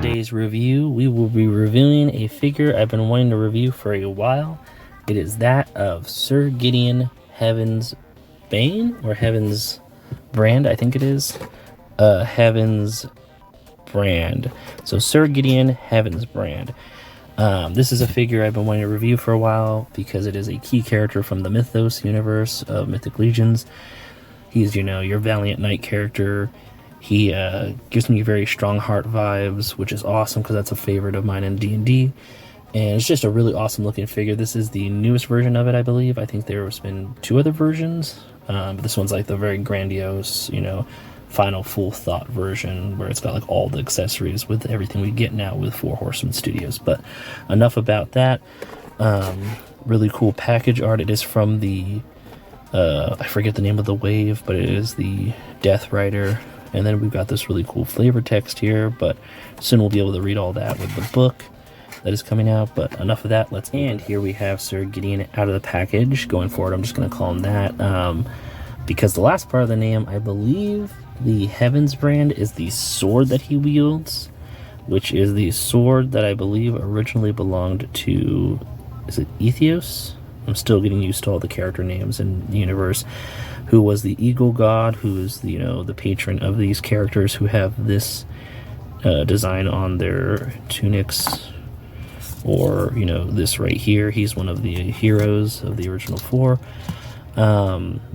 today's review, we will be reviewing a figure I've been wanting to review for a while. It is that of Sir Gideon Heavensbrand, or Heavensbrand, I think it is. Heavensbrand. So Sir Gideon Heavensbrand. This is a figure I've been wanting to review for a while because it is a key character from the Mythos universe of Mythic Legions. He's, your Valiant Knight character. He gives me very strong heart vibes, which is awesome because that's a favorite of mine in D&D. And it's just a really awesome looking figure. This is the newest version of it, I believe. I think there's been 2 other versions. But this one's like the very grandiose, final full thought version where it's got like all the accessories with everything we get now with Four Horsemen Studios. But enough about that. Really cool package art. It is from the I forget the name of the wave, but it is the Death Rider. And then we've got this really cool flavor text here, but soon we'll be able to read all that with the book that is coming out. But enough of that. And here we have Sir Gideon out of the package. Going forward, I'm just going to call him that because the last part of the name, I believe the Heavensbrand is the sword that he wields, which is the sword that I believe originally belonged to, is it Ethios? I'm still getting used to all the character names in the universe. Who was the eagle god, who is the patron of these characters who have this design on their tunics, or this right here. He's one of the heroes of the original 4.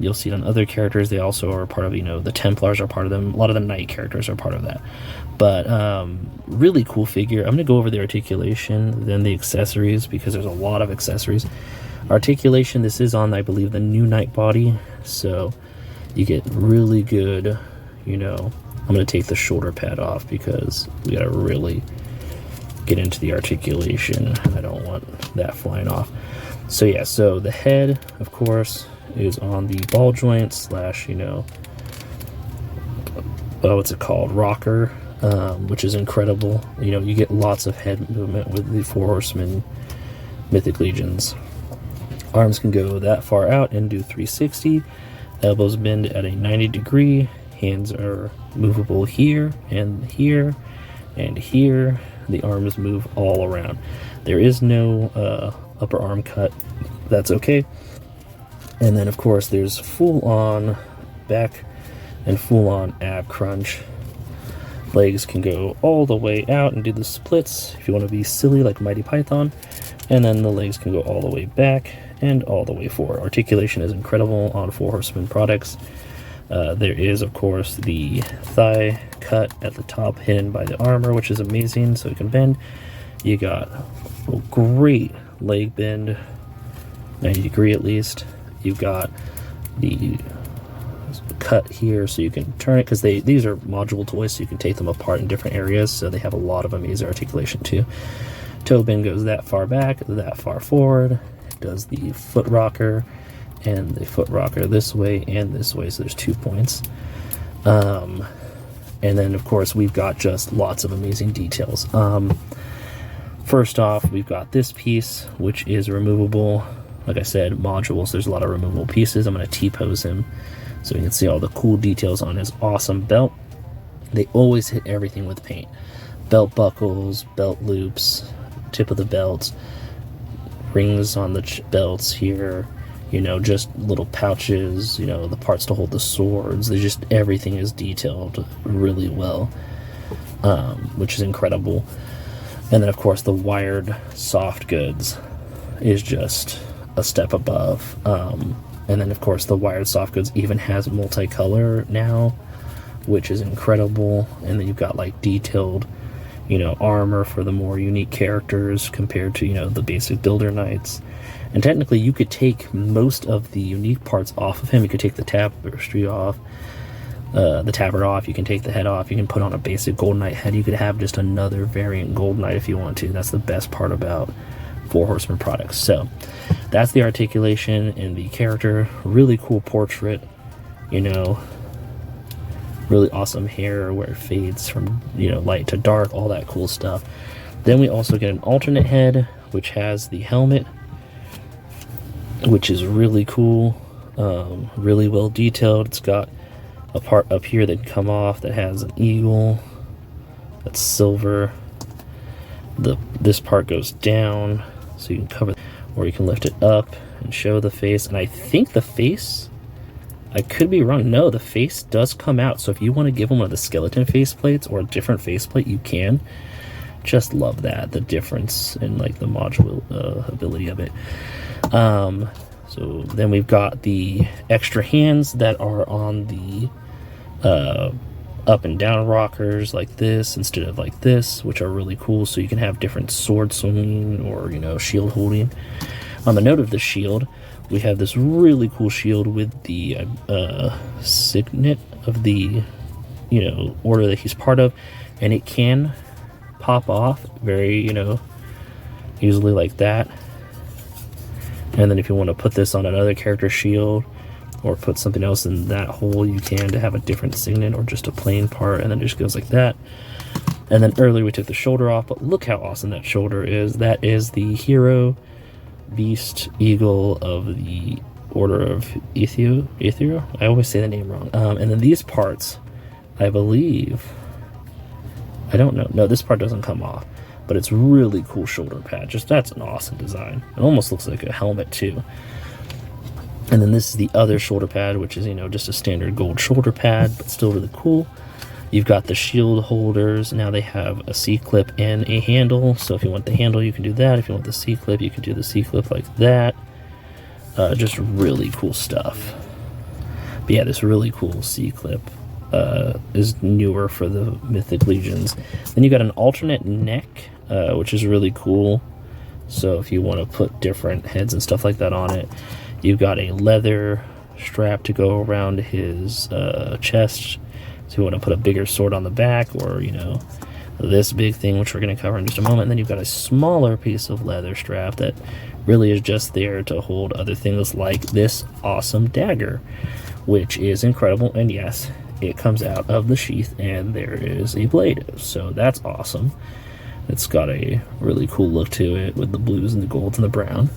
You'll see it on other characters. They also are part of the Templars are part of them. A lot of the knight characters are part of that. But really cool figure. I'm gonna go over the articulation, then the accessories, because there's a lot of accessories. Articulation, this is on, I believe, the new knight body, so you get really good, I'm going to take the shoulder pad off because we got to really get into the articulation. I don't want that flying off. So yeah, so the head, of course, is on the ball joint slash, what's it called, rocker, which is incredible. You get lots of head movement with the Four Horsemen Mythic Legions. Arms can go that far out and do 360. Elbows bend at a 90 degree. Hands are movable here and here and here. The arms move all around. There is no upper arm cut. That's okay. And then, of course, there's full-on back and full-on ab crunch. Legs can go all the way out and do the splits if you want to be silly like Mighty Python. And then the legs can go all the way back and all the way forward. Articulation is incredible on Four Horsemen products. There is, of course, the thigh cut at the top hidden by the armor, which is amazing, so it can bend. You got a great leg bend, 90 degree at least. You've got the cut here so you can turn it, because these are module toys, so you can take them apart in different areas, so they have a lot of amazing articulation too. Toe bend goes that far back, that far forward. Does the foot rocker and the foot rocker this way and this way, so there's 2 points. And then, of course, we've got just lots of amazing details. First off, we've got this piece, which is removable. Like I said, modules, there's a lot of removable pieces. I'm going to T-pose him so you can see all the cool details on his awesome belt. They always hit everything with paint. Belt buckles, belt loops, tip of the belt, rings on the belts here, just little pouches, the parts to hold the swords. Everything is detailed really well, which is incredible. And then, of course, the wired soft goods is just a step above. And then, of course, the wired soft goods even has multicolor now, which is incredible. And then you've got like detailed armor for the more unique characters compared to, the basic builder knights. And technically, you could take most of the unique parts off of him. You could take the tapestry off, the tabard off. You can take the head off. You can put on a basic gold knight head. You could have just another variant gold knight if you want to. That's the best part about Four Horsemen products. So that's the articulation and the character. Really cool portrait, really awesome hair where it fades from light to dark, all that cool stuff. Then we also get an alternate head, which has the helmet, which is really cool, really well detailed. It's got a part up here that can come off that has an eagle that's silver, this part goes down, so you can cover, or you can lift it up and show the face. And I think the face, I could be wrong. No, the face does come out. So if you want to give them one of the skeleton faceplates or a different faceplate, you can. Just love that, the difference in like the module ability of it. So then we've got the extra hands that are on the up and down rockers like this instead of like this, which are really cool. So you can have different sword swinging or, you know, shield holding. On the note of the shield, we have this really cool shield with the signet of the, you know, order that he's part of, and it can pop off very, you know, easily like that. And then if you want to put this on another character's shield or put something else in that hole, you can, to have a different signet or just a plain part, and then it just goes like that. And then earlier we took the shoulder off, but look how awesome that shoulder is. That is the hero beast eagle of the Order of Aethio. I always say the name wrong. And then these parts, I believe, I don't know. No, this part doesn't come off, but it's really cool shoulder pad. Just, that's an awesome design. It almost looks like a helmet too. And then this is the other shoulder pad, which is, you know, just a standard gold shoulder pad, but still really cool. You've got the shield holders. Now they have a C-clip and a handle. So if you want the handle, you can do that. If you want the C-clip, you can do the C-clip like that. Just really cool stuff. But yeah, this really cool C-clip is newer for the Mythic Legions. Then you got an alternate neck, which is really cool. So if you want to put different heads and stuff like that on it, you've got a leather strap to go around his chest. So you want to put a bigger sword on the back, or, you know, this big thing, which we're going to cover in just a moment. And then you've got a smaller piece of leather strap that really is just there to hold other things like this awesome dagger, which is incredible. And yes, it comes out of the sheath and there is a blade. So that's awesome. It's got a really cool look to it with the blues and the golds and the brown.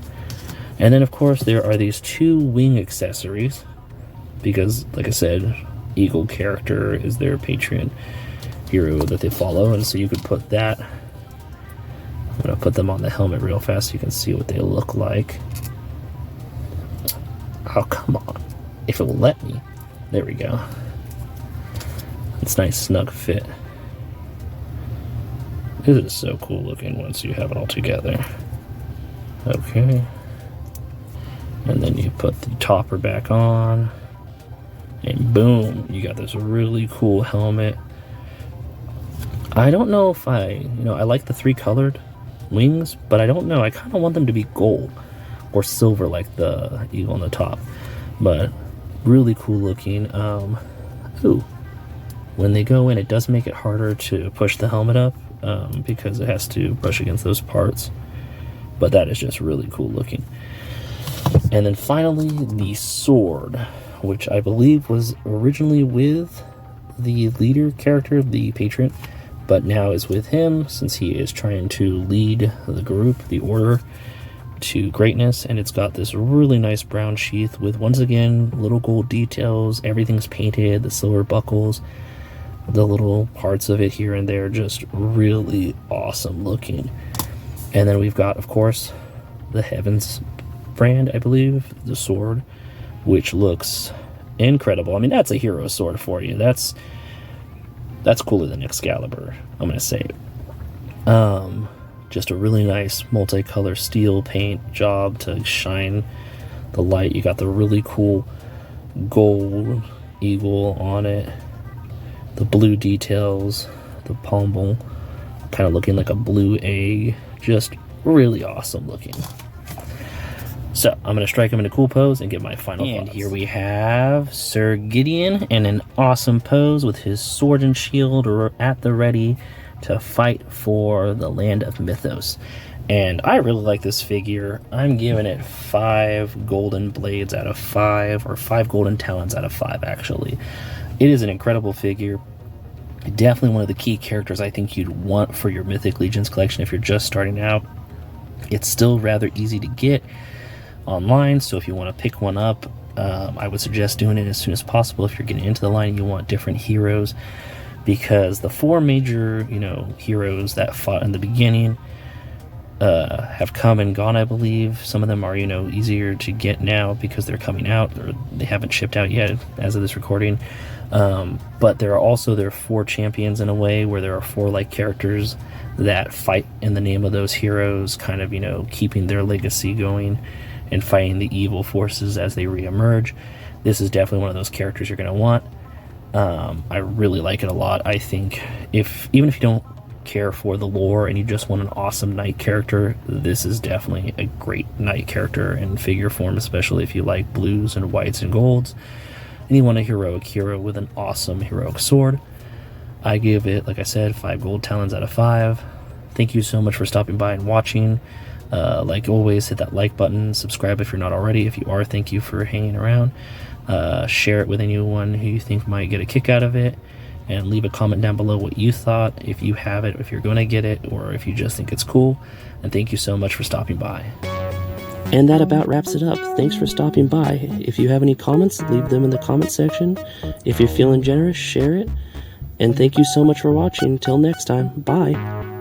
And then of course there are these two wing accessories, because like I said, Eagle character is their Patreon hero that they follow, and so you could put that. I'm gonna put them on the helmet real fast so you can see what they look like. Oh, come on. If it will let me. There we go. It's nice snug fit. This is so cool looking once you have it all together. Okay. And then you put the topper back on. And boom, you got this really cool helmet. I don't know if I like the 3 colored wings, but I don't know. I kind of want them to be gold or silver like the eagle on the top. But really cool looking. Ooh, when they go in, it does make it harder to push the helmet up because it has to brush against those parts. But that is just really cool looking. And then finally, the sword, which I believe was originally with the leader character, the Patron, but now is with him since he is trying to lead the group, the order, to greatness. And it's got this really nice brown sheath with, once again, little gold details. Everything's painted, the silver buckles, the little parts of it here and there, just really awesome looking. And then we've got, of course, the Heavensbrand, I believe, the sword, which looks incredible. I mean, that's a hero sword for you. That's cooler than Excalibur, I'm gonna say. Just a really nice multicolor steel paint job to shine the light. You got the really cool gold eagle on it, the blue details, the pommel kind of looking like a blue egg. Just really awesome looking. So I'm going to strike him in a cool pose and give my final thoughts. And here we have Sir Gideon in an awesome pose with his sword and shield at the ready to fight for the land of Mythos. And I really like this figure. I'm giving it 5 golden blades out of 5, or 5 golden talons out of 5 actually. It is an incredible figure. Definitely one of the key characters I think you'd want for your Mythic Legions collection if you're just starting out. It's still rather easy to get online, so if you want to pick one up, I would suggest doing it as soon as possible if you're getting into the line and you want different heroes. because the 4 major, heroes that fought in the beginning have come and gone, I believe. Some of them are, easier to get now because they're coming out, or they haven't shipped out yet as of this recording. But there are also 4 champions in a way, where there are 4 like characters that fight in the name of those heroes, kind of, keeping their legacy going and fighting the evil forces as they re-emerge. This is definitely one of those characters you're going to want. I really like it a lot. I think even if you don't care for the lore and you just want an awesome knight character, this is definitely a great knight character in figure form, especially if you like blues and whites and golds and you want a heroic hero with an awesome heroic sword. I give it, like I said, 5 gold talons out of 5. Thank you so much for stopping by and watching. Like always, hit that like button, subscribe if you're not already. If you are, thank you for hanging around. Share it with anyone who you think might get a kick out of it, and leave a comment down below what you thought, if you have it, if you're going to get it, or if you just think it's cool. And thank you so much for stopping by. And that about wraps it up. Thanks for stopping by. If you have any comments, leave them in the comment section. If you're feeling generous, share it. And thank you so much for watching. Till next time, bye.